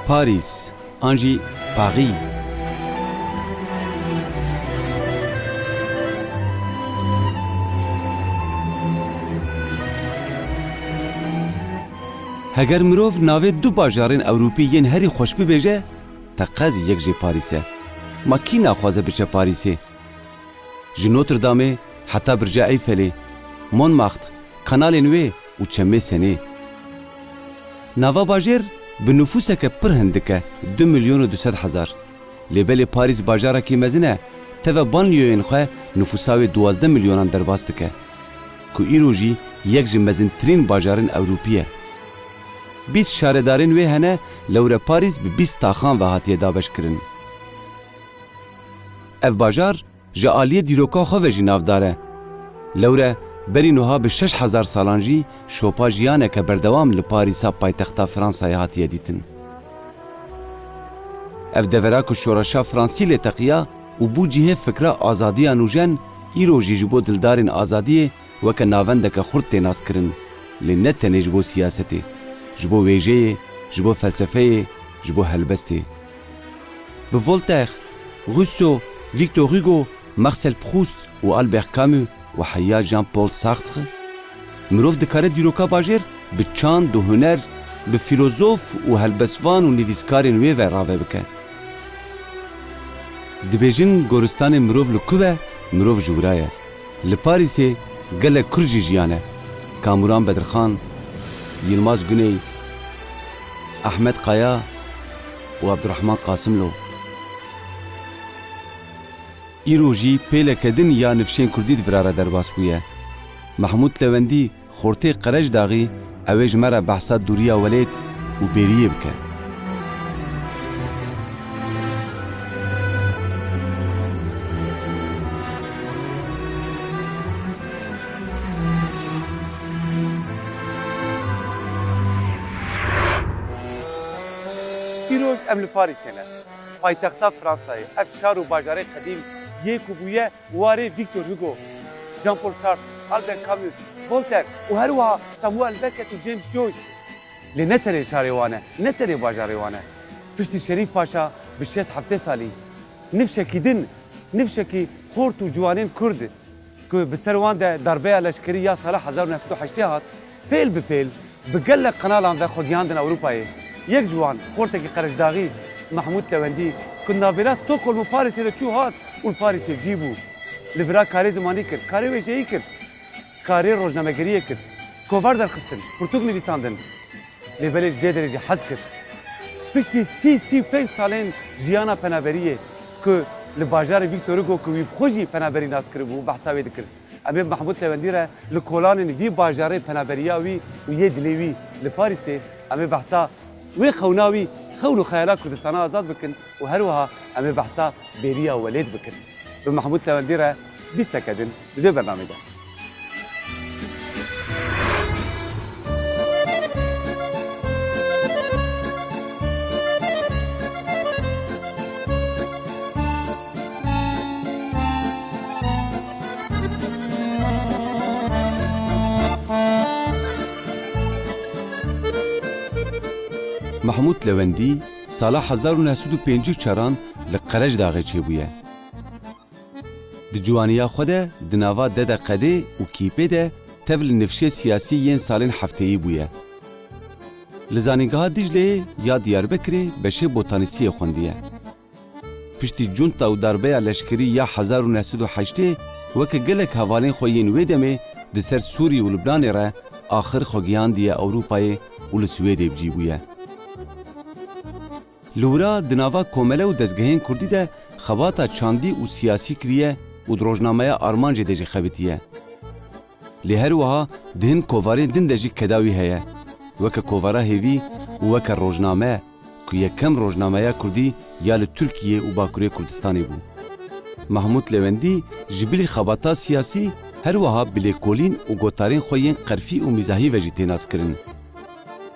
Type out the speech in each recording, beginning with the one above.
پاریس آنجی پاری. هەگەر مرۆڤ ناوێ دوو باژارên ئەوروپی yên herî xweş bibêje, te qez yek jê Parîs e. Ma kî naxwaze biçe Parîsê? Ji Notre Dameê heta Birca Eyfelê, Montmartre, kanalên wê û Çemêsenê. Nava bajêr bi nüfûseke pir hindik e, 2.200.000. Lêbelê Parîs bajarekî mezin e, teve banliyyoyên xwe nüfûsa wê 12 milyonan derbas dike. Ku îro jî yek ji mezintirîn bajarên Ewropî ye. 20 şaredarên wê hene lewre Parîs bi 20 taxan ve hatiye dabeşkirin. Ev bajar ji aliyê dîroka xwe ve jî navdar e. Lewre berî niha bi 6,000 salan jî şopa jiyaneke berdewam li Parîsa paytexta Fransayê hatiye dîtin. Ev devera ku şoreşa Fransî lê teqiya û bû cihê fikra azadiya nûjen, îro jî ji bo dildarên azadiyê weke navendeke xurt tê naskirin, lê ne tenê ji bo siyasetê. Ji bo wêjeyê, ji bo felsefeyê, ji bo helbestê. Bi Voltaire, Rousseau, Victor Hugo, Marcel Proust û Albert Camus û heya Jean-Paul Sartre, mirov dikare dîroka bajêr bi çand û huner, bi fîlozof û helbestvan û nivîskarên wê ve rave bike. Dibêjin goristanê mirov li ku be, mirov ji wira ye. Li Parîsê gelek kur jî jiyan e. Kamuran Bedirxan, Yılmaz Güney, Ahmet Kaya û Abdurrahman Qasımlo. Îro jî pêlekedin ya nifşên Kurdî divirare derbas bûye. Mahmud Lewendî xortê qerej daxî, ew ê ji me re behsa dûriya welêt û bêriyê bike. Pîroz em li Parîsê ne. Paytexta Fransayê, ev şar û bajarê qedîm yê ku bûye warê Victor Hugo, Jean-Paul Sartre, Albert Camus, Voltaire û her wiha Samuel Beckett û James Joyce. Lê ne tenê şarê wan e, ne tenê bajarê wan e. Piştî Şerîf Paşa bi 67 salî, nifşekî din, nifşekî xort û ciwanên Kurd ku bi ser wan de darbeya leşkerî ya sala 1908 hat, pêl bi pêl bi gelek qenalan ve xwediyandin Ewropayê. Yek ji wan xortekî qerejdağî Mahmud Lewendî ku navbêra Stockholm û Parîsê de çû hat û li Parîsê cî bû. Li vira karê zimanî kir, karê wêjeyî kir, karê rojnamegeriyê kir, kovar derxistin, pirtûk nivîsandin. Lêbelê ji vê derêcî hez kir. Piştî 35 salên jiyana penaberiyê ku li bajarê Victor Hugo ku wî xwe jî penaberî nas kiribû, behsa wê dikir. Em ê Mahmud Lewendî re li kolanên vî bajarê penaberiya wî û yê dilê wî li Parîsê em ê behsa wê xewna wî xewn û xeyala Kurdistana azad bikin û her wiha em ê behsa bêriya welêt bikin. Bi Mahmud Lewendî re bîstek edin li vê bernamê de. Mahmud Lewendî sala 1954 li Qerejdağê çêbûye. Di ciwaniya xwe de di nava Dede Qedê û Kîpê de tev li nifşê siyasî yên salên hefteyî bûye. Li zanîngeha Dicleyê ya Diyarbekirê beşê botanîstiyê xwendiye. Piştî cunta û darbeya leşkerî ya 1908 weke gelek hevalên xwe yên wê demê di ser Sûrî û Libnanê re axir xwe giyandiye Ewropayê û li Swêdê bicî bûye. Li wira di nava komele û dezgehên Kurdî de xebata çandî û siyasî kiriye û di rojnameya Armancê de jî xebitiye. Lê her wiha di hin kovarên din de jî kedawî heye, weke kovara hêvî û weke rojname ku yekem rojnameya Kurdî ya li Tirkiyê û Bakurê Kurdistanê bû. Mahmud Lewendî ji bilî xebata siyasî her wiha bilêkolîn û gotarên xwe yên qerfî û mîzahî ve jî tê naskirin.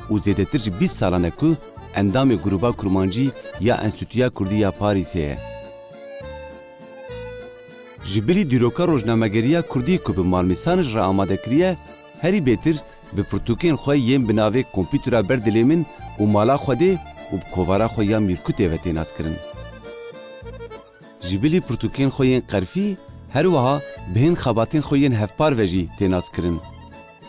û zêdetir ji 20 salan e ku endamê Grupa Kurmancî ya Enstitûya Kurdî ya Parîsê ye. Ji bilî dîroka rojnamegeriya Kurdî ku bi malmîsan ji re amade kiriye, herî bêtir bi pirtûkên xwe yên bi navê kompîtera berdilê min û mala Xwedê û bi kovara xwe ya Mîrkutê ve tênaz kirin. Ji bilî pirtûkên xwe yên qerfî her wiha bihên xebatên xwe yên hevpar ve jî tênaz kirin.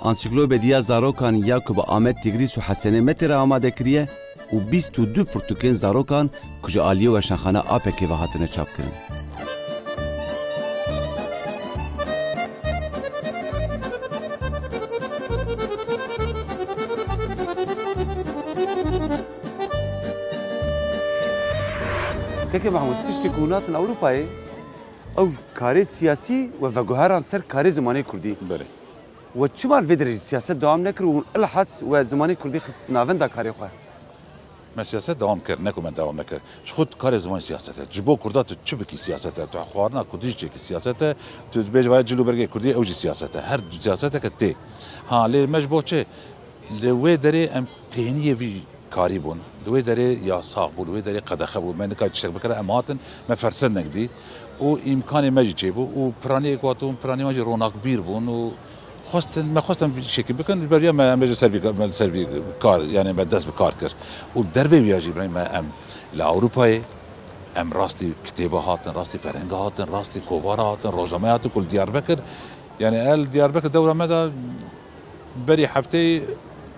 Ansiklopediya zarokan ya ku bi Amed Tigris û Hesenê Metê re amade kiriye û 22 pirtûkên zarokan ku ji aliyê weşanxana APK ve hatine çap kirin. Keke Mahmud, tiştê ku natin Ewropayê ew karê siyasî ve veguheran ser karê zimanê Kurdî. بله We çima li vê derece siyaset devam nekir û ilhas we zimanê Kurdî xist navenda karê xwe. من سیاست دوام کرد نکو من دوام نکرد خود کار زمان سیاسته جبو کرده تو چه بکی سیاسته تو خوارنا کردیش چه کی سیاسته تو بیج وای جلو برگه کردی اوجی سیاسته هر دو سیاسته کتی ها لی مجبور چه لوی داره ام تهنیه وی کاری بون لوی داره یا صاحب بون لوی داره قدخه بون من نکای تشتغل بکره اماتن من فرسد نگدی و امکان مجی چه بو و پرانی اکواتون پرانی مجی رونق بیر بون و خواستم شکل بکن برای ما مجلس سربی کار یعنی ما دست به کار کرد و دربه ویاجی برای ما ام لأوروپای ام راستی کتابه هاتن راستی فرهنگ هاتن راستی کوبار هاتن روزنامه هاتن کل دیاربکر یعنی ال دیاربکر دوره مدا بری هفته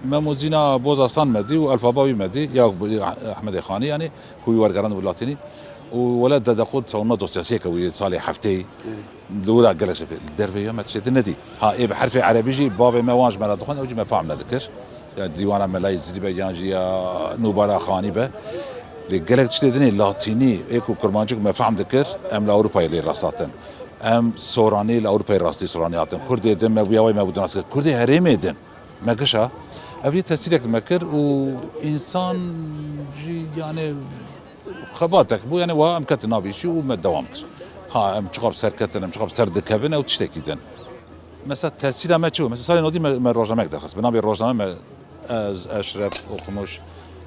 ما موزینا بوزاستان مدی و الفاباوی مدی یا احمد خانی یعنی کوی ورگران ولاتینی وولد دقود صونا دوسياسيه كوي صالح حفتي دولا جلس في الدربيه ما تشد الندي ها إيه بحرف عربي جي بابي ما وانج مرا دخان اوجي ما فهم ذكر يعني ديوان ملاي زريبه يانجي نوبارا خاني به لجلك تشدني لاتيني ايكو كرمانجك ما فهم ذكر ام لاوروبا اللي راساتن ام سوراني لاوروبا راستي سورانياتن كردي دم وياوي ما بدناس كردي هريميدن ما قشا ابي تسيلك المكر وانسان جي يعني خباتك بو يعني وام كت نابيشي وما دوامكش ها ام تشقب سركتن ام تشقب سرد كابن او تشتكيدن مثلا تاثير ما تشوف مثلا صار نودي ما روجنامه درخص بنابي روجنامه از اشرف وخموش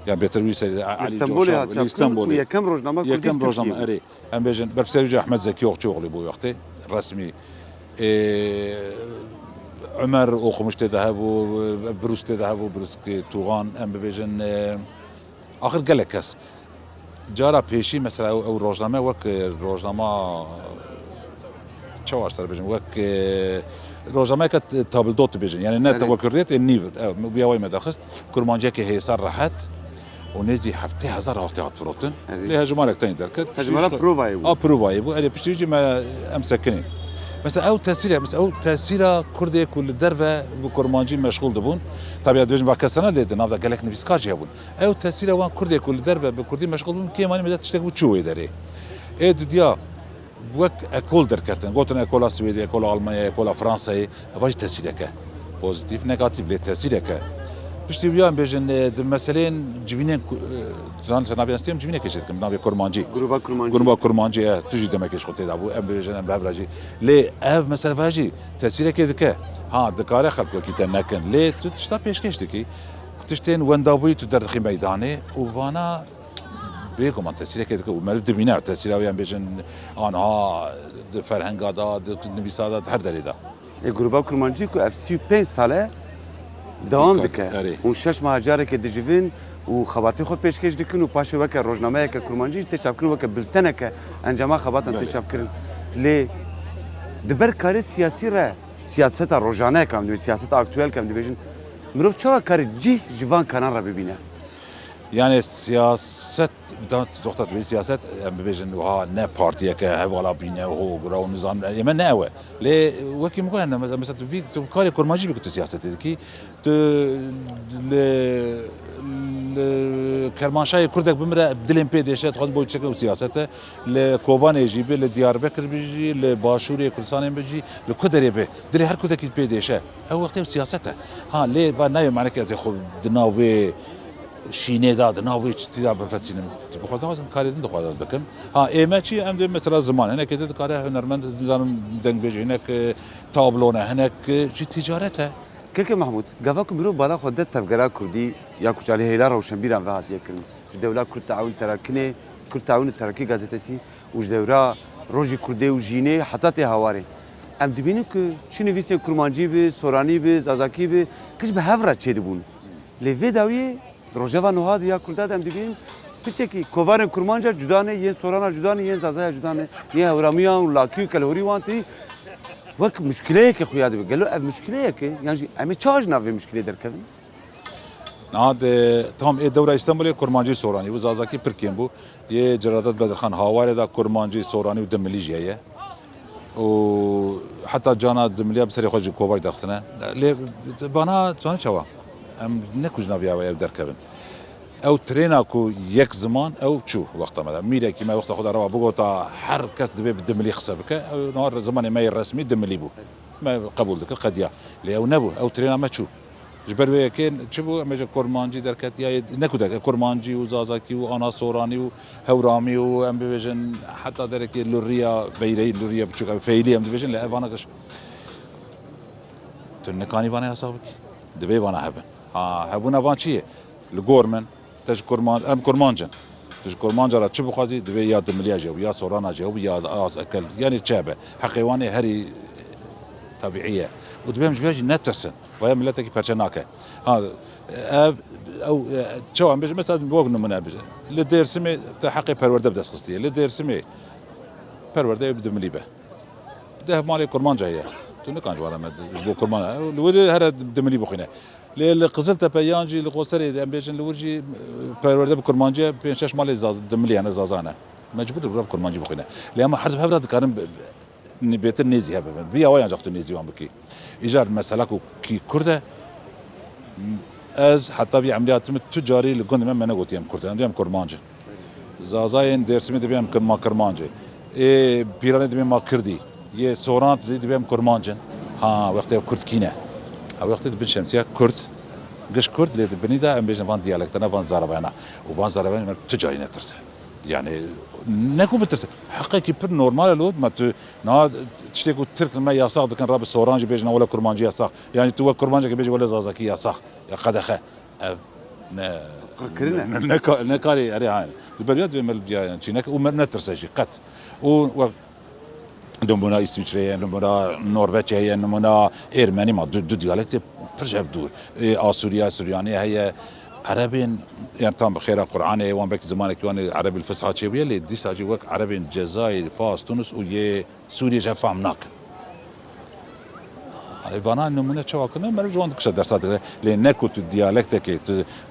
يعني بيتروي سري علي اسطنبولي اسطنبولي يا كم روزنامه يا كم روجنامه اري ام بيجن برسيرجي احمد زكي وقتي بو وقتي رسمي عمر وخموش تذهب وبروس تذهب وبروس توغان ام بيجن اخر قالكس جارا پیشی مثلا او روزنامه وک روزنامه چه واشتر بجن وک روزنامه که تابل دوت بجن یعنی نه توکریت نیو بیاوی مدرخست کرمانجه که هیسار راحت و نزی هفته هزار هاتیات فروتن لی هجمارک تانی درکت هجمارا پرووای بو پرووای بو الی پشتیجی ما امسکنی مثلا او تاثیر کردی کل دربه بو کرمانجی مشغول دبون طبیعت بجن واکسنا لیدن نافذ گلک نویسکاجی هبون او تاثیر وان کردی کل دربه به کردی مشغول بون کی مانی مدت تشتغل چوی داره ای دنیا وک اکول درکتن گوتن اکول سوئدی اکول آلمانی اکول فرانسه واج تاثیر که پوزیتیف نگاتیو لی تاثیر که پشتی بیان بجن مثلا جوینن زان سنابی استیم جوینه کشید کم نابی کرمانجی گروبا کرمانجی توجی دمکش خودت دابو ام بجن ام ببرجی لی اف مثلا واجی تاثیر که دکه ها دکاره خلق کی تنکن لی تو تشتا پیشکش دکی تشتین وندابوی تو در دخی میدانه و وانا بيكم عن تسيرك كده ومال دبينا تسيرة ويان بيجن آنها فرهنگ داد نبیسادات هر دلیدا. گروبا کرمانجی کو افسی 5 ساله دوام دکه. اون 6 مهاجره که دجوین و خباتی خود پیشکش دکن و پاشه وکه روزنامه که کرمانجی تشاب کردن وکه بلتنه که انجام خباتن تشاب کردن. لی دبر کاری سیاسی را سیاست روزانه کم دوی سیاست اکتوال کم دوی بيجن مروف چه کاری جوان کنار را ببینه. يعني سياسة دكتور بي سياسة بيجن وها نا بارتيا كهوالا بينا وهو راو نظام يما ناوى لي وكي مكان مثلا في كاري كورماجي بكتو سياسة كي ت كرمانشاي كردك بمرا بدلين بي ديشات خد بوي تشكل سياسته لكوبان يجيب لدياربكر بيجي لباشوري كردستان بيجي لكدري بي دري هر كدك بي ديشا هو وقت سياسته ها لي با نايم معناها كذا خو دناوي شینه داد ناوی چیزا بفتیم بخاطر از کاریدن دخواه بکن ها ایمه چی ام مثلا زمان هنر که کاره هنرمند زنم دنگ بچه هنر که تابلونه هنر که چی تجارته که محمود گفت که میرو بالا خودت تفکر کردی یا کجالی هیلار روشن بیرم وقت یکن دولت کرد تعاون ترکنه کرد تعاون ترکی گازتسی وج دورا روزی کردی و جینه حتی ته هواره ام دبینه که چی نویسه کرمانجی به سورانی به زازاکی به کش به هفره چه دبون لیوی داویه Rojava nuha diya Kurda dem dibin piçeki kovarın kurmanca cudane yen sorana cudane yen zazaya cudane yen evramiyan lakü kelhuri wanti vak müşkileye ki xuya dibi gelo ev müşkileye ki yani emi çaj nave müşkile derkevin نهاد تام الدورة إسطنبول كرمانجي سوراني وزازاكي بركين بو يه جرادات بدرخان هاواري دا كرمانجي سوراني ودملي جاية وحتى جانا دمليا بسري خوجي كوباي دخسنا لي بانا تاني شوا ام نكوجنا بيا ويا بدركبن او ترينا كو يك زمان او شو وقت ما ميدا كيما وقت خد روا بوغوتا هر كاس دبي بدملي خسبك او نهار زمان ما الرسمي دملي بو ما قبول ذكر قديا لي او نبو او ترينا ما شو جبر ويكين شبو مجا كورمانجي دركت يا نكو درك كورمانجي وزازاكي وانا سوراني وهورامي وام بيجن حتى درك لوريا بيري لوريا بتشوك فيلي ام بيجن لا انا كش تنكاني بانا حسابك دبي بانا هبن هبونا بانشي الجورمن تج كورمان ام كورمانجن تج كورمانجا را شبو خازي دبي يا دمليا جو يا سورانا جو يا اكل يعني تشابه حقيواني هري طبيعيه ودبي مش بيجي نترسن ويا ملتك برشناكه هذا او شو عم بيجي مثلا بوغنو منابج لدير سمي تحقي برورده بدس قصتي لدير سمي برورده يبدا مليبه ده مالي كرمان جايه تو كان جوارا بو كرمان الودي هذا بدا مليبه خينا لقزلت بيانجي لقوسري ام بيجن لورجي برورده بكرمانجي بين شاش مالي زاز دملي انا زازانه مجبور برب كرمانجي بخينا لما حد حبرات كارم نبيت النيزي هبه بيا وين جاكتو النيزي وان بكي ايجار مسألة كي كرده از حتى في عمليات تجاري لقون من قلت يم كرده عندهم كرمانجه زازاين درسمي دبيم ما كرمانجه اي بيران دبيم ما كردي يه سوران دبيم كرمانجه ها وقت كرد كينا او وقت بن شمسيه كرد قش كرد اللي بني دا ام بيجن فان ديالكت انا فان زاربانا وفان زاربانا تجاري نترسه يعني نكو بترسل حقيقي بير نورمال لود ما نا تشتكو ترك ما يا صاح كان راب السورانجي بيجنا ولا كرمانجي يا صاح يعني تو كرمانجي بيجي ولا زازاكي يا صاح يا قدخه كرنا نكاري اري هاي البلد بمل يعني شينك وما نترسجي قط و نمونا إسويسرية نمونا نرويجية نمونا إيرماني ما دو ديالكت برجع بدور آسوريا سوريانية هي عربين يعني طبعا بخير قرآني وان بك زمانك وان عربي الفصحى شوية اللي دي ساجي وقت عربي الجزائر فاس تونس ويا سوريا جا فهمناك ايوانا نمونه چوا کنه من جوان کش درصد لين نکو تو دیالکت که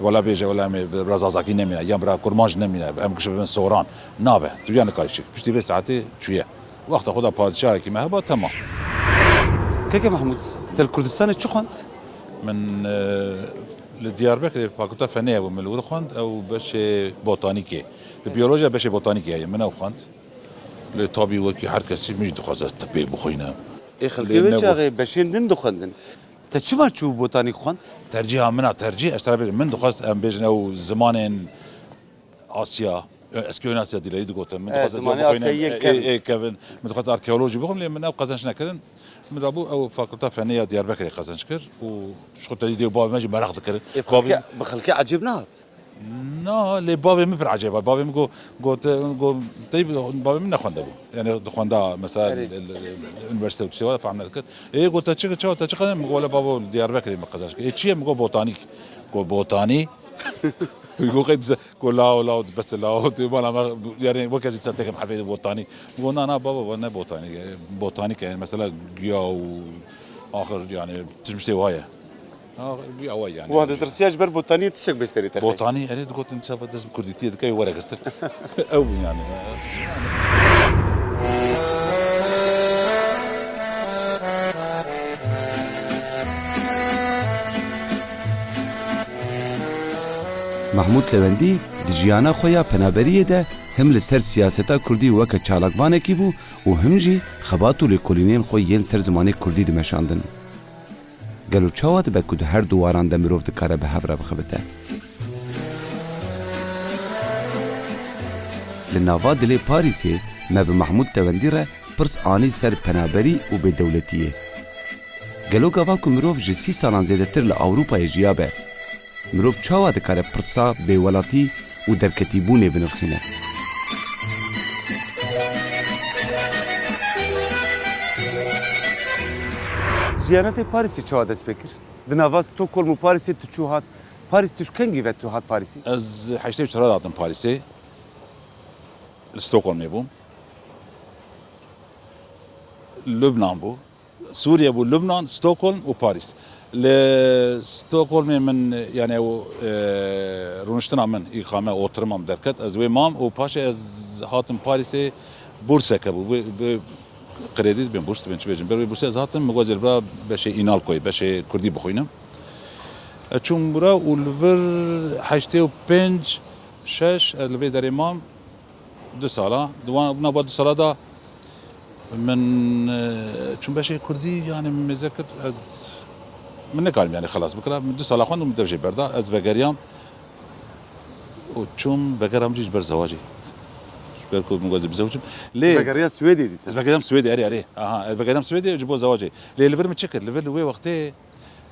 ولا بیجه ولا می رازازاکی نمینا یا برا کرمانج نمینا هم کش بن سوران نابه تو یعنی کارش پشتی به ساعتی چویه وقت خدا پادشاه کی مهبا تمام كيكا محمود تل كردستان شو خنت؟ من لدياربكر فاكولتة فنية ومن الأول خنت أو باش بوتانيكي البيولوجيا باش بوتانيكي من أو خنت لطبي وكي حركة مش دخازة تبي بخوينا إيه خلقي بيتشاغي باشين دندو خندن تشما تشو بوتانيك خنت؟ ترجيها منها ترجيح اشترى من دخازة أم بيجنا وزمان آسيا اسكيون آسيا دي ليدو قلت من دخازة بخوينا إيه كيفن من دخازة أركيولوجي بخوم لي من أو قزنش نكرن من رابو او فاكولتة فنية دياربكر قزنشكر وشغلت دي بابي ماجي مرخ ذكر بابي بخلكي عجبنات نا لي بابي مبر عجيبه بابي مقو قو طيب بابي من خنده يعني خنده مثلا اليونيفرسيتي وشي فهمنا ذكر ايه قلت تشق ولا بابو دياربكر ما قزنشكر ايه شيء مقو بوتانيك قو بوتاني يقول قد قول لا بس لا يعني وقت تسالتك حفيد بوتاني قلنا انا بابا انا بوتاني يعني مثلا جيا واخر يعني تجمشتي هوايه جيا هوايه يعني وهذا ترسياج بر بوتاني تشك بيستري بوتاني انا قلت انت لازم كرديتي كاي ورا قلت او يعني محمود لوندی دجیانا خویا پنابریه ده هم لسر سیاستا کردی وک چالاکوانه کی بو و هم جی خباتو لکولینین خو ین سر زمانه کردی دمشاندن گلو چاوات بکود هر دواران ده مروف دکاره به هفره بخبته لناوا دلی پاریسی ما به محمود لوندی را پرس آنی سر پنابری و به دولتیه گلو گوا کو مروف جسی سالان زیده تر لأوروپای جیابه مروف چاوا دکاره پرسا بیولاتی و درکتی بونه بنرخینه جیانت پاریسی چوا دست بکر دنواز تو کل مو پاریسی تو چو هات Paris tuşkengi ve tu hat Paris'i. از حشته چرا دادم پاریسی استokholm بوم لبنان بو سوريا بو لبنان ستوكهولم وباريس لستوكهولم من يعني رونشتنا من إقامة أوترمام دركت از وی مام و پاش از هاتم پاریسی بورسه که بو کردید بین بورس بین چه بیچم بروی بورس از هاتم مگوزل برا بشه اینال کوی بشه کردی بخوینم چون برا اولور 85 6 الوی در امام 2 ساله دوان بنا بعد 2 ساله دا من چون بشه کردی يعني مذاكر من نكالم يعني خلاص بكره من 2 ساله خوندم متوجه بردا از وگريام وچون وگرام جيج بر زواجي بالكو مغازي بزوجم ليه Vegariya Suedi diyse. از وگرام سويدي اري اها وگرام سويدي جبو زواجي ليه ليفر متشكل ليفر وي وقتي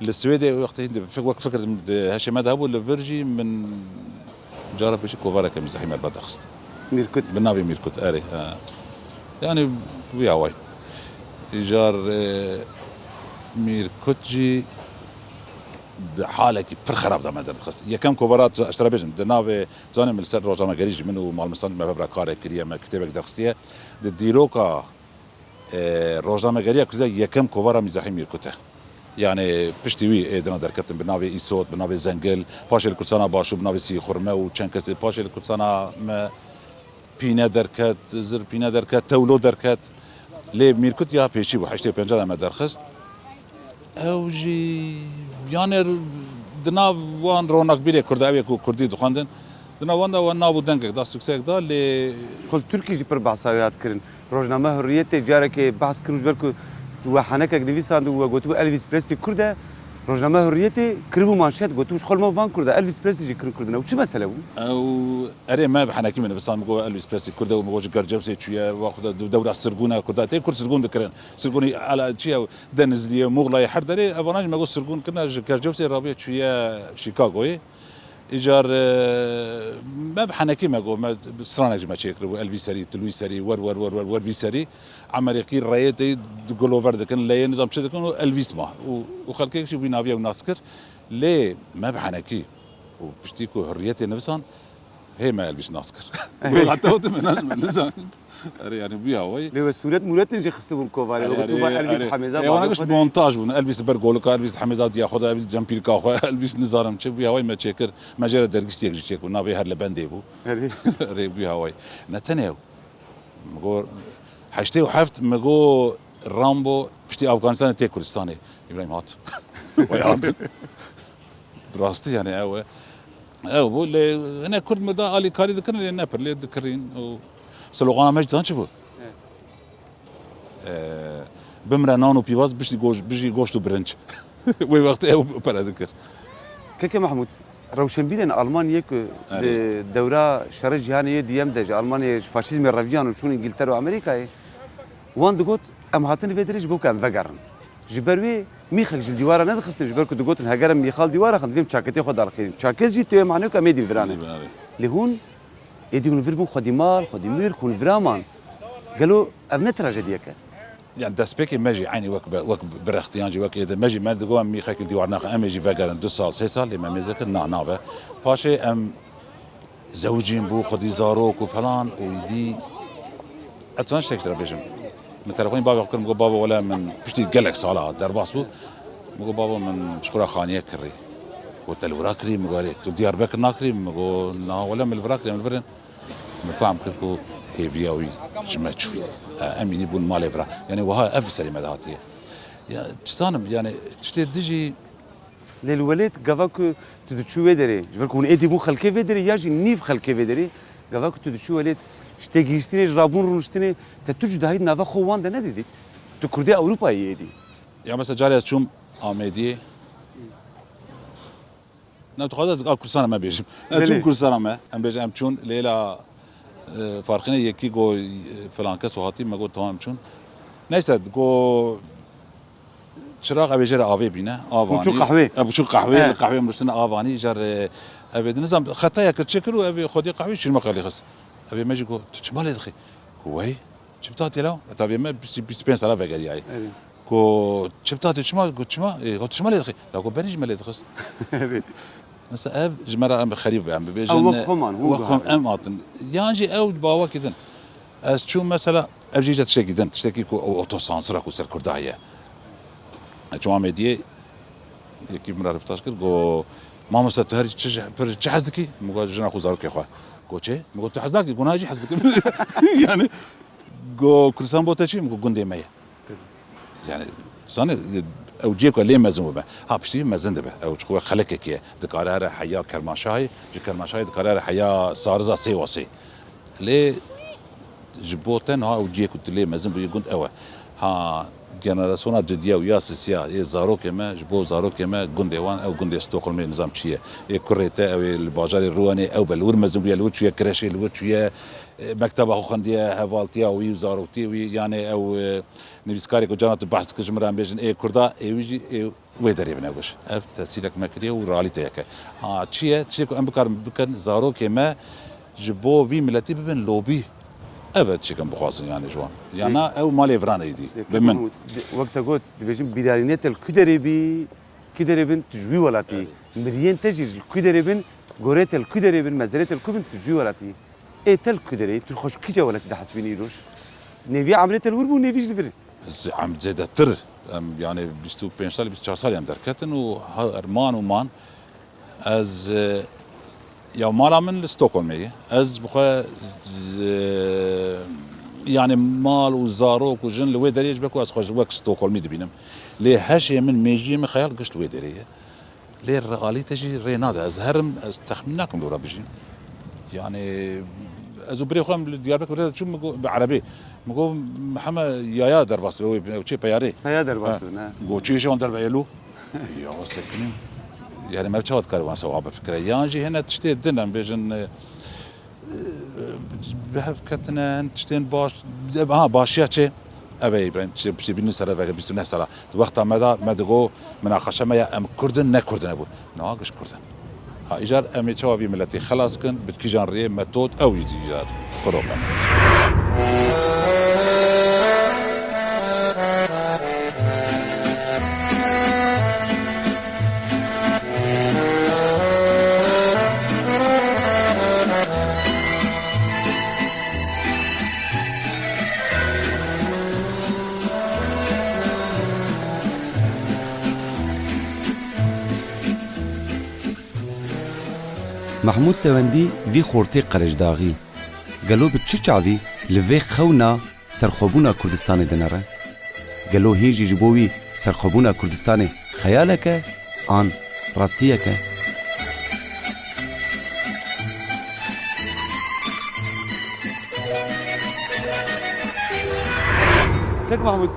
السويدي وقتي فكر هاشم هذا ابو ليفرجي من جرب بشي كوفارا كمزحي ما تخست Mirkut. بالنافي ميركوت اري يعني ويا واي ايجار ميركوتجي بحالك بر خراب دا ما درت خص يا كم كوفرات اشترى بيجم دناوي زاني من السر روجانا غريج منو مال مصنع ما ببرا كاري كريا ما كتابك دخستيه ديروكا روجانا غريا كذا يا كم كوفرا مزاحي ميركوته يعني بشتوي دنا دركتن بناوي ايسوت بناوي زنجل باش الكرسانا باشو بناوي سي خرمه وچنكس باش الكرسانا ما بينا دركت زر بينا دركت تولو دركت لي ميركوت يا بيشي بو 85 ما درخست او جي يعني دنا وان رونق بيري كرداوي كو كردي دخاندن دنا وان نابو دنگك دا سوكسك دا لي خل تركي جي پر بحثاويات كرن. روزنامه حريت جارك بحث كروز بركو تو حنكك نويساند و گوتو الفيس بريستي كرده. روزنامه حريت كربو مانشيت گوتو خل ما فان كرده الفيس بريستي جي كردنا وچ مساله بو؟ او اري ما بحناكي من بس مقو الفيس بريسي كرده ومقوج جرجوسي تشويه واخد دوله سرغونه كرده تي كرد سرغون دكرن سرغوني على تشيا دنزليه مغلاي حردري افاناج مقو سرغون كنا جرجوسي رابيه تشويه شيكاغوي ايجار ما بحناكي مقو ما سرانج ما تشيكرو الفيسري تلوي سري ور فيسري عمريكي رايتي جولوفر دكن لا نظام تشي دكن الفيس ما وخلكي شي بينافيا وناسكر ليه ما بحناكي وبشتيكو حريتي نفسان هي ما البس ناسكر حتى هو من نظام يعني بيها وي لو سوريت مولات نجي خستبون كوفاري وقتو با الفيس حميزه وانا قلت مونتاج بون البس برجولك البس حميزات ياخذ البس جامبيركا اخو البس نظارم تشي بيها وي ما تشكر ما جرى درجستي يجي تشيك ونابي هر لبندي بو ري بيها وي نتنيو مقول حشتي وحفت مقو رامبو بشتي افغانستان تي كردستاني ابراهيم هات ويا براستي يعني او بقول انا كرد مدا الي كاري ذكرنا لي نابر لي ذكرين سلوغان مجد هانشبو بمرا نانو بيواز بيجي غوشتو برنش وي وقت او برا ذكر كيكي محمود روشنبيرن المانيا كو دوره شر جهانيه ديام دج المانيا فاشيزم الرافيان وشون انجلترا وامريكا وان دغوت ام هاتن فيدريج بو كان فغرن جبروي ميخك جل ديوارا ندخست جبركو دغوت هاجر ميخال ديوارا خديم شاكتي خد الخير شاكل جي تو معناه كميدي فراني لهون يديون فيربو خديمال خديمير كون فرامان قالوا ابن تراجيديا كان يعني داسبيكي ماجي عيني وك براختيانجي وك اذا ماجي ما دغوا ميخك ديوارنا ام جي فغرن 2 سال 3 سال لما ميزك نعنابه باشي ام زوجين بو خدي زاروك وفلان ويدي اتوانش تكتر بيجم من تليفوني بابا قال بابا ولا من بشتي قلق صالة درباس بو مقول بابا من شكرا خانيه كري قلت له وراكري مقالي تو ديار بكر ناكري مقول لا ولا من البراكري من الفرن مفهم كلكو هي فياوي جمعت شوي امين يبون مالي برا يعني وها ابسري مداتي يا تشانم يعني تشتي ديجي للولاد قفاكو تدشو ودري جبركون ايدي مو خلكي ودري ياجي نيف خلكي ودري قفاكو تدشو ولاد شتيجيشتني رابون رونشتني تتوجد هاي نافا خوان ده نديت تو كردي اوروبا يدي يعني مثلا جاري تشوم اميدي نعم تخاذ كرسانه ما بيجم تشوم كرسانه ما ام بيجم تشون ليله فارقين يكي جو فلان كاس وهاتي ما قلت تمام تشون نيسد جو شراغ ابي جرى افي بينا افاني شو قهوه ابو شو قهوه القهوه مرسنا افاني جر ابي نظام خطايا كتشكل وابي خدي قهوه شنو ما قال لي خص ابي ما يجي تشمال يدخي كوي شبطات يلا تابي ما بيسبنس على فقال يعني كو شبطات شمال قلت شما قلت شمال يدخي لا كو بنيج مال يدخس مثلا اف جمره ام خريب ام بيجن أو وقفمان، هو وقفم بهذا. ام اطن يعني او باوا كدن از شو مثلا افجيجه تشتكي دن تشتكي كو اوتو سانسرا كو سر كردايه جوام دي يكي مرة رفتاش كر جو ما مسا تهري تش حزدكي مقول جنا خو زارك يا اخويا جو تشي مقول تحزدك جو ناجي حزدك يعني جو كرسان بوتشي مقول جندي مية يعني صاني او جيكو ليه مزن به ها بشتي مزن به او تخو خلك كي دكارار حيا كرماشاي كرماشاي دكارار حيا سارزا سي وسي ليه جبوتن ها او جيكو تلي مزن بي جند اوا ها جنراسيون جديده ويا سياسيه اي زارو كما جبو زارو كما جندوان او جندي ستوكهولم نظام شيه اي كوريتا او الباجار الرواني او بالور مزن بي الوتشيه كراشي الوتشيه مكتب اخو خنديه هفالتيا وي زاروتي وي يعني او نبيسكاري كو جانت بحث كجمران بيجن اي كردا اي ويجي ويدري بناوش اف تسيلك ماكري وراليتي هكا ها تشي كو امبكار بكن زارو كما جبو في ملتي بن لوبي evet çıkın bu khazın yani şu an. Yani ev mali evranıydı. Benim. وقت قلت دبيجن بدارينات الكدربي كدربن تجوي ولاتي مريان تجر الكدربن قريت الكدربن مزريت الكبن تجوي ولاتي ايه تل كدري تخش كيجا ولاتي ده حسبين يروش نيفي عملت الوربو نيفيش دفر عم زيادة تر يعني بيستو 5 سال 24 سال يعني دركتن وارمان ومان از يا مالا من ستوكهولم از بخا يعني مال وزاروك وجن لوي دريج بكو از خوش وقت ستوكهولم دبينم لي هاشي من ميجي من خيال قشت لوي دريه لي الرغالي تجي رينادا از هرم از تخمناكم لو رابجين يعني ازو بري خام دياربكر شو مقو بعربي مقو محمد يا درباس وشي بياري هيا درباس جو تشي شلون دربيلو يا سكنين يعني ما بتشوت كاروان سوابه فكره يانجي هنا تشتي الدنيا بيجن بهفكتنا تشتين باش ها باشيا تشي ابي برين تشي بينو سره فك بيستو نسلا وقت ما دغو مناقشه ما ام كردن نكردن ابو ناقش كردن ها ايجار ام تشوفي ملتي خلاص كن بتكيجان ري متود او ايجار بروبلم محمود لوندی وی خورتی قرجداغی گلو به چه چاوی لوی خونا سرخوبونا کردستان دنره گلو هیجی جبوی سرخوبونا کردستان خیالکه آن راستیکه كيك محمود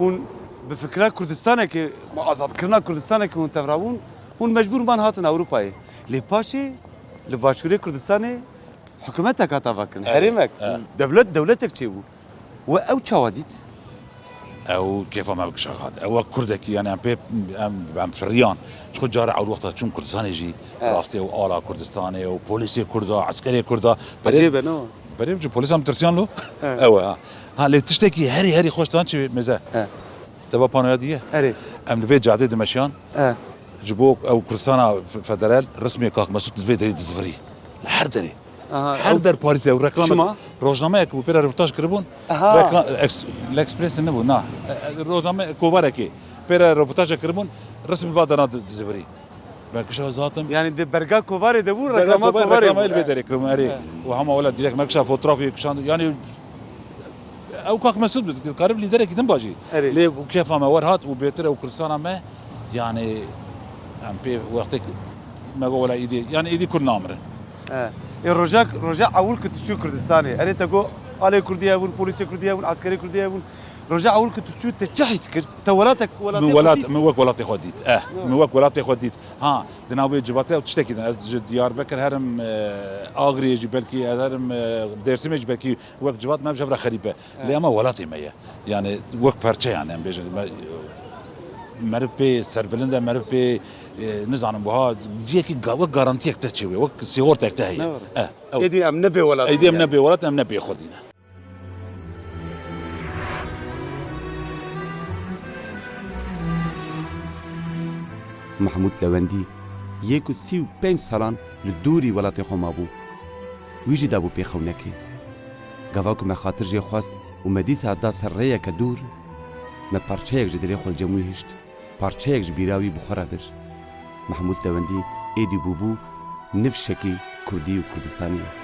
هون بفكرة كردستان كي آزاد كرنا كردستان كي هون تفرعون هون مجبور من هاتن أوروباي لي باشي لباشوري كردستان حكومتك هتفكر حريمك دولتك تشيبو وأو تشاوديت او كيف ما بك شغاد او كردك يعني ام فريان شو جاري على الوقت شو كردستان يجي راستي او آلا كردستاني او بوليسي كردا عسكري كردا عجيبة نو بريم جو بوليس ام ترسيان له او ها اللي تشتكي هري خوش تانشي مزه تبا باناديه هري ام الفيت جادي دمشيان جبوك او كردستان فدرال رسمي كاك مسؤول الفيت هري دزفري الحردري حردر باريس او ريكلام روزنامه كو بيرا ريبورتاج كربون الاكسبريس نبو نا روزنامه كوفاركي بيرا ريبورتاج كربون رسم الفادرات دزفري ماكشا زاتم يعني دي برغا كوفاري دبور رقم كوفاري ما الفيت هري كربون هري وهم اولاد ديريك ماكشا فوتوغرافي كشان يعني او كاك مسؤول قريب لي ذلك دنباجي ليه وكيف ما ورهات وبيتر وكردستان ما يعني ام بي وقتك ما ولا ايدي يعني ايدي كل نامره رجع اول كنت تشو كردستاني انا تقول علي كرديه والبوليس كرديه والعسكري كرديه رجع اول كنت تشو تشحيت كر تولاتك ولات موك ولاتي خديت موك ولاتي خديت ها دناوي جباتي وتشتكي از ديار بكر هرم اغري يجي بالكي هرم درسي يجي بالكي وقت جبات ما بجبر خريبه لما ولاتي مية يعني وقت بارچه يعني بيجي مربي سربلنده مربي نزعن بها جيكي وقارنتيك تشوي وقت سيورتك تهي ايدي ام نبي ولا ايدي ام نبي ولا ام نبي خدينا محمود لوندی یەک و 35 ساڵان لە دووری وڵاتی خۆما بوو وی jî dabû pêxewnekê gava ku me xatir jê xwast û me dîsa da ser rêyeke dûr me parçeyek ji dilê xwe li cemû hişt parçeyek ji bîra wî bi xwe re bir Mehmûd Lewendî êdî bûbû nifşekî Kurdî û Kurdistanî ye